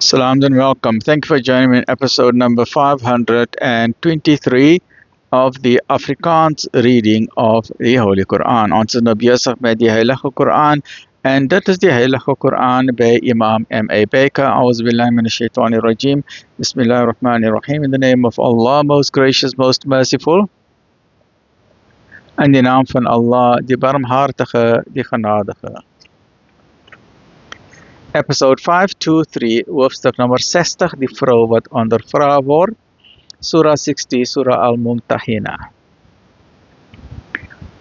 Salams and welcome. Thank you for joining me in episode number 523 of the Afrikaans reading of the Holy Quran. Ons is nou besig met die Heilige Quran en dit is die Heilige Quran by Imam M.A. Baker. A'udhu billahi minash shaitani rajim. Bismillahir Rahmanir Rahim. In the name of Allah, most gracious, most merciful. In die naam van Allah, die barmhartige, die genadige. Episode 523, hoofstuk nummer 60, die vrou wat ondervra word. Surah 60, Surah Al-Mumtahina.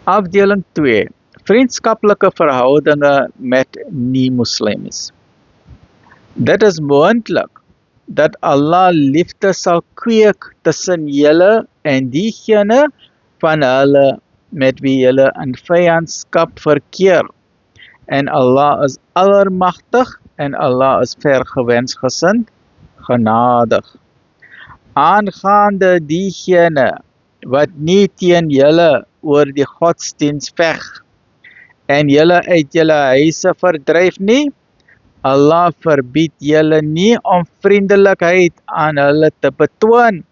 Afdeling 2, vriendskaplike verhoudinge met nie-moslims. Dit is moontlik dat Allah liefde sal kweek tussen julle en diegene van hulle met wie julle in vyandskap verkeer. En Allah is allermagtig en Allah is vergewensgesind, genadig. Aangaande diegene wat nie teen julle oor die godsdienst veg en julle uit julle huise verdryf nie, Allah verbied julle nie om vriendelikheid aan hulle te betoon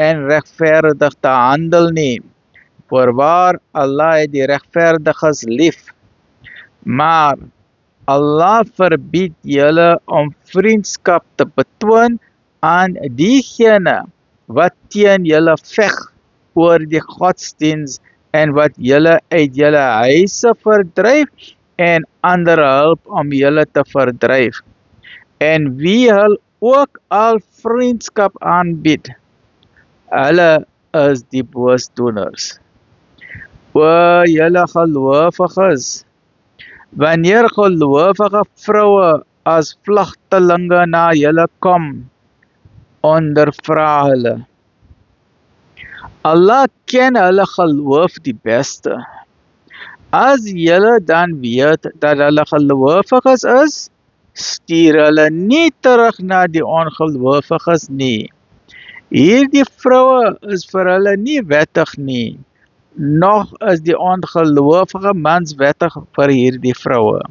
en regverdig te handel nie. Voorwaar, Allah het die regverdiges lief. Maar Allah verbied julle om vriendskap te betoon aan diegene wat teen julle veg oor die godsdienst en wat julle uit julle huise verdryf en ander hulp om julle te verdryf. En wie hulle ook al vriendskap aanbied, hulle is die boosdoeners. O julle gelowiges, wanneer gelowige vroue as vlugtelinge na julle kom, ondervra hulle. Allah ken hulle geloof die beste. As julle dan weet dat hulle gelowiges is, stuur hulle nie terug na die ongelowiges nie. Hierdie vroue is vir hulle nie wettig nie. Nog is die ongelowige mans wettig vir hierdie vroue.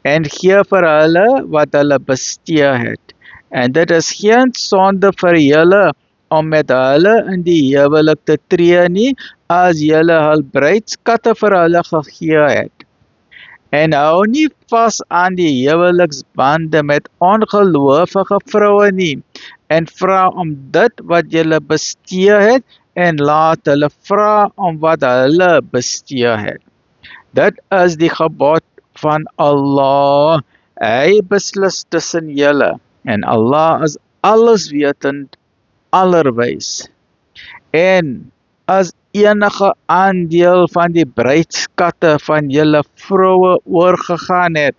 En gee vir hulle wat hulle bestee het. En dit is geen sonde vir julle om met hulle in die huwelik te tree nie, as julle hul bruidskatte vir hulle gegee het. En hou nie vas aan die huweliksbande met ongelowige vroue nie, en vra om dit wat julle bestee het, en laat hulle vra om wat hulle bestee het. Dit is die gebod van Allah. Hy beslis tussen julle, en Allah is alleswetend, allerwys. En as enige aandeel van die bruidskatte van julle vroue oorgegaan het,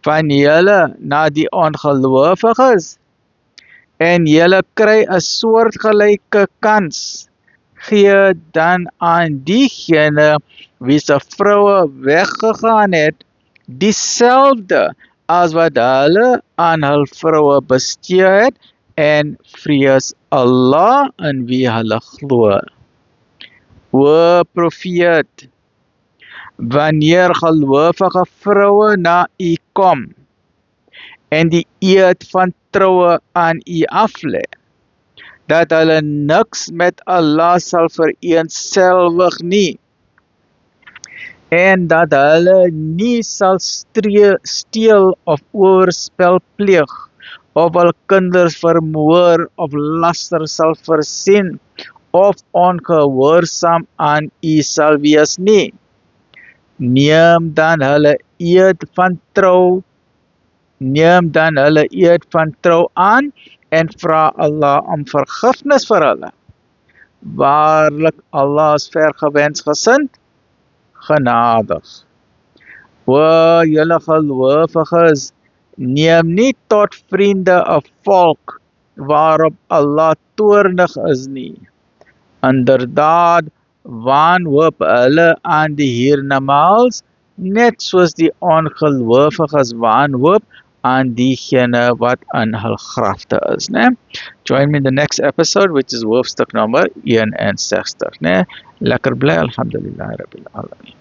van julle na die ongelowiges, en julle kry 'n soortgelyke kans, gee dan aan diegene wie se vroue weggegaan het, dieselfde as wat hulle aan hul vroue bestee het, en vrees Allah in wie hulle glo. O profeet, wanneer gelowige vroue na u kom, en die eed van troue aan u aflê, dat hulle niks met Allah sal vereenselwig nie, en dat hulle nie sal steel of oorspel pleeg, of hul kinders vermoor of laster sal versien, of ongehoorsaam aan u sal wees nie. Neem dan hulle eed van trou aan, en vra Allah om vergifnis vir hulle. Waarlik, Allah is vergewensgesind, genadig. O julle gelowiges, neem nie tot vriende 'n volk waarop Allah toornig is nie. Inderdaad, wanhoop hulle aan die hiernamaals, net soos die ongelowiges wanhoop aan diegene wat in hul grafte is. Join me in the next episode, which is hoofstuk nummer 61. Lekker bly, alhamdulillah, rabbil alamin.